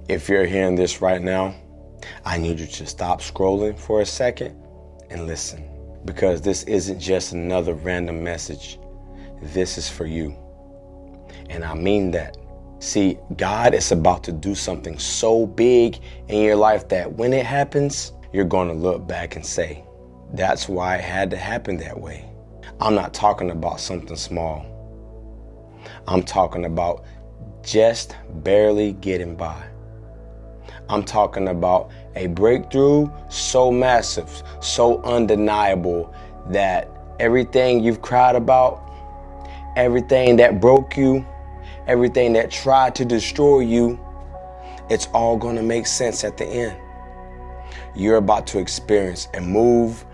If you're hearing this right now, I need you to stop scrolling for a second and listen, because this isn't just another random message. This is for you. And I mean that. See, God is about to do something so big in your life that when it happens, you're going to look back and say, that's why it had to happen that way. I'm not talking about something small. I'm talking about just barely getting by. I'm talking about a breakthrough so massive, so undeniable that everything you've cried about, everything that broke you, everything that tried to destroy you, it's all going to make sense at the end. You're about to experience and move.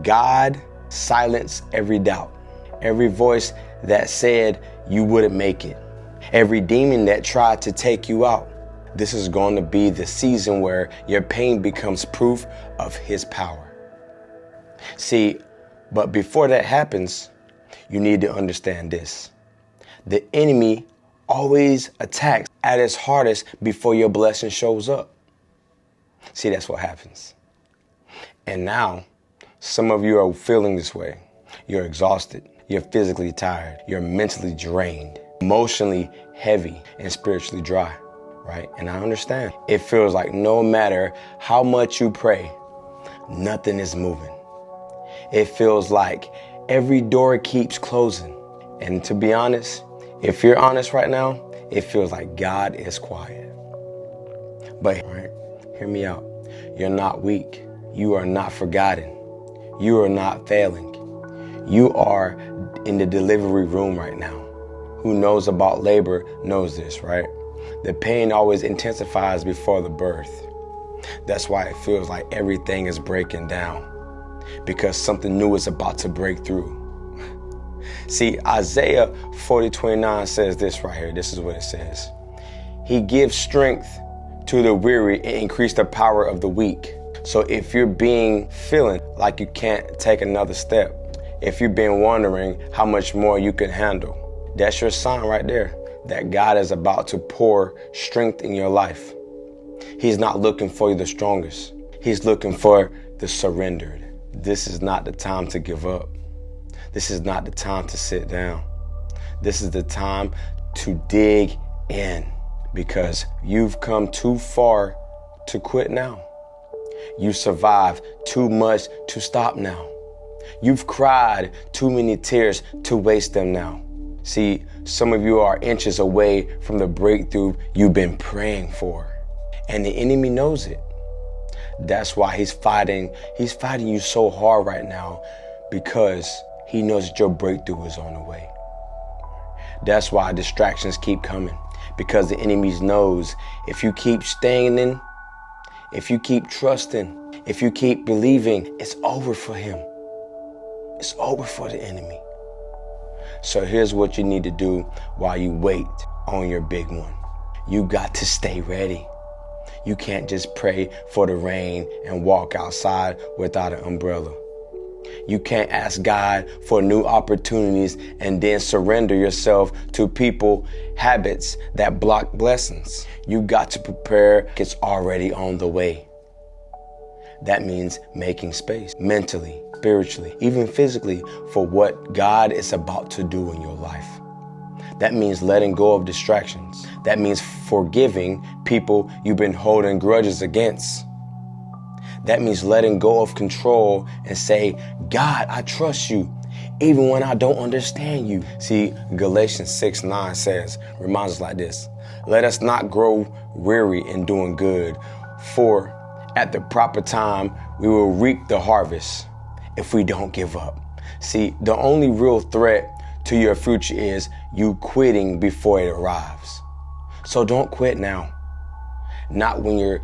God silence every doubt, every voice that said you wouldn't make it, every demon that tried to take you out. This is going to be the season where your pain becomes proof of His power. See, but before that happens, you need to understand this. The enemy always attacks at its hardest before your blessing shows up. See, that's what happens. And now, some of you are feeling this way. You're exhausted. You're physically tired. You're mentally drained, emotionally heavy, and spiritually dry. Right? And I understand. It feels like no matter how much you pray, nothing is moving. It feels like every door keeps closing. And to be honest, if you're honest right now, it feels like God is quiet. But right, hear me out. You're not weak. You are not forgotten. You are not failing. You are in the delivery room right now. Who knows about labor knows this, right? The pain always intensifies before the birth. That's why it feels like everything is breaking down, because something new is about to break through. See, Isaiah 40:29 says this right here. This is what it says. He gives strength to the weary and increase the power of the weak. So if you're feeling like you can't take another step, if you've been wondering how much more you can handle, that's your sign right there that God is about to pour strength in your life. He's not looking for the strongest. He's looking for the surrendered. This is not the time to give up. This is not the time to sit down. This is the time to dig in, because you've come too far to quit now. You survived too much to stop now. You've cried too many tears to waste them now. See, some of you are inches away from the breakthrough you've been praying for, and the enemy knows it. That's why he's fighting you so hard right now, because he knows that your breakthrough is on the way. That's why distractions keep coming, because the enemy knows if you keep staying in, if you keep trusting, if you keep believing, it's over for him. It's over for the enemy. So here's what you need to do while you wait on your big one. You got to stay ready. You can't just pray for the rain and walk outside without an umbrella. You can't ask God for new opportunities and then surrender yourself to people, habits that block blessings. You got to prepare. It's already on the way. That means making space mentally, spiritually, even physically, for what God is about to do in your life. That means letting go of distractions. That means forgiving people you've been holding grudges against. That means letting go of control and say, God, I trust you, even when I don't understand you. See, Galatians 6:9 reminds us like this: let us not grow weary in doing good, for at the proper time we will reap the harvest if we don't give up. See, the only real threat to your future is you quitting before it arrives. So don't quit now. Not when you're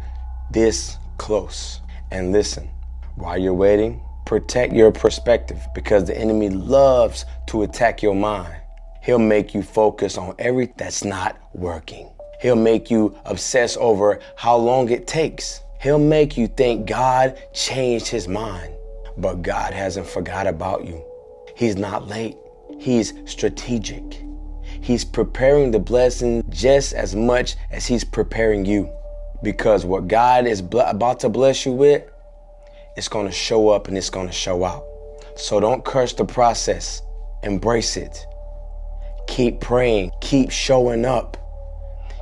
this close. And listen, while you're waiting, protect your perspective, because the enemy loves to attack your mind. He'll make you focus on everything that's not working. He'll make you obsess over how long it takes. He'll make you think God changed his mind, but God hasn't forgot about you. He's not late. He's strategic. He's preparing the blessing just as much as he's preparing you. Because what God is about to bless you with, it's going to show up and it's going to show out. So don't curse the process. Embrace it. Keep praying. Keep showing up.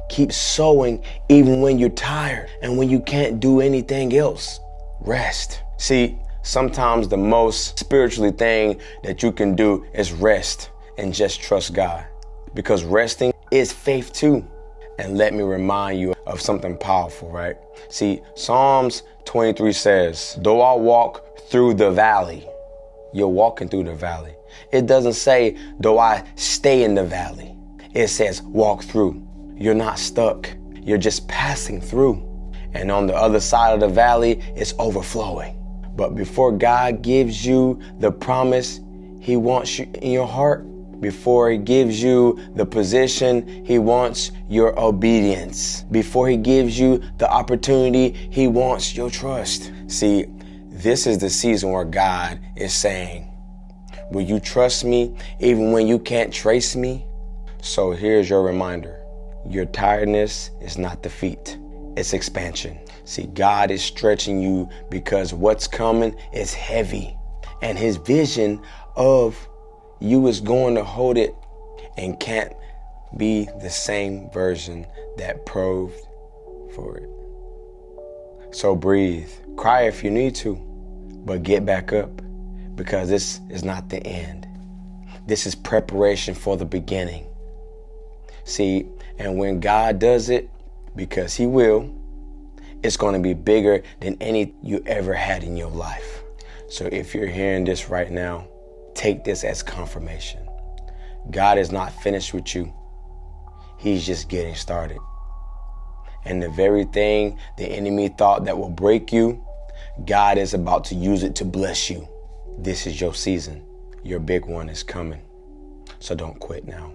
Keep sowing even when you're tired and when you can't do anything else. Rest. See, sometimes the most spiritually thing that you can do is rest and just trust God. Because resting is faith too. And let me remind you of something powerful, right? See, Psalms 23 says, though I walk through the valley, you're walking through the valley. It doesn't say, though I stay in the valley. It says, walk through. You're not stuck. You're just passing through. And on the other side of the valley, it's overflowing. But before God gives you the promise He wants you in your heart, before He gives you the position, He wants your obedience. Before He gives you the opportunity, He wants your trust. See, this is the season where God is saying, will you trust me even when you can't trace me? So here's your reminder. Your tiredness is not defeat. It's expansion. See, God is stretching you because what's coming is heavy. And His vision of you is going to hold it and can't be the same version that proved for it. So breathe. Cry if you need to, but get back up, because this is not the end. This is preparation for the beginning. See, and when God does it, because He will, it's going to be bigger than any you ever had in your life. So if you're hearing this right now, take this as confirmation. God is not finished with you. He's just getting started. And the very thing the enemy thought that will break you, God is about to use it to bless you. This is your season. Your big one is coming. So don't quit now.